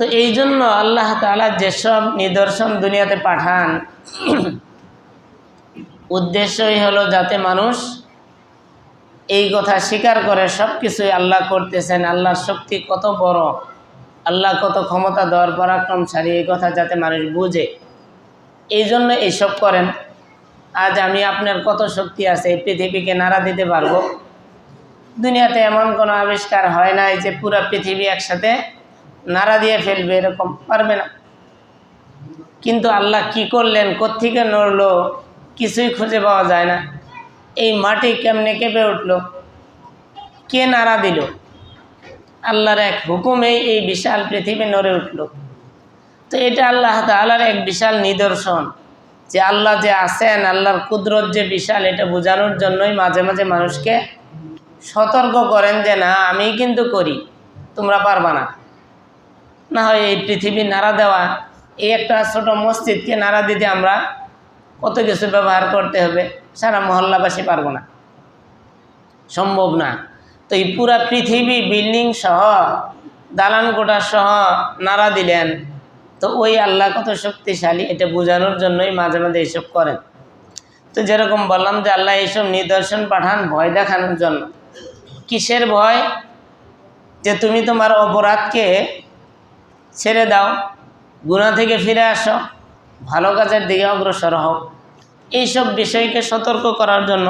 তো এই জন্য আল্লাহ তাআলা যেসব নিদর্শন দুনিয়াতে পাঠান উদ্দেশ্যই হলো যাতে মানুষ এই কথা স্বীকার করে সব কিছুই আল্লাহ করতেছেন, আল্লাহর শক্তি কত বড়, আল্লাহ কত ক্ষমতা দর পরাক্রমশালী, এই কথা যাতে মানুষ বুঝে। এই জন্য এইসব করেন। আজ আমি আপনার কত শক্তি আছে, এই পৃথিবীকে নাড়া দিতে পারবো। দুনিয়াতে এমন কোনো আবিষ্কার হয় নাই যে পুরো পৃথিবী একসাথে নাড়া দিয়ে ফেলবে, এরকম পারবে না। কিন্তু আল্লাহ কি করলেন, কোত্থেকে নড়লো, কিছুই খুঁজে পাওয়া যায় না। এই মাটি কেমনে কেঁপে উঠলো, কে নাড়া দিল? আল্লাহর এক হুকুমেই এই বিশাল পৃথিবী নড়ে উঠল। তো এটা আল্লাহ তাআলার এক বিশাল নিদর্শন যে আল্লাহ যে আছেন, আল্লাহর কুদরত যে বিশাল, এটা বোঝানোর জন্যই মাঝে মাঝে মানুষকে সতর্ক করেন যে না, আমি কিন্তু করি, তোমরা পারবা না। না হয় এই পৃথিবী নাড়া দেওয়া, এই একটা ছোট মসজিদকে নাড়া দিতে আমরা কত কিছু ব্যবহার করতে হবে, সারা মহল্লাবাসী পারবো না, সম্ভব না। তো এই পুরা পৃথিবী বিল্ডিং সহ দালান কোঠা সহ নাড়া দিলেন, তো ওই আল্লাহ কত শক্তিশালী, এটা বোঝানোর জন্যই মাঝে মাঝে এইসব করেন। তো যেরকম বললাম যে আল্লাহ এইসব নিদর্শন পাঠান ভয় দেখানোর জন্য। কিসের ভয়? যে তুমি তোমার অপরাধকে ছেড়ে দাও, গুনাহ থেকে ফিরে আসো, ভালো কাজের দিকে অগ্রসর হও, এইসব বিষয়কে সতর্ক করার জন্য।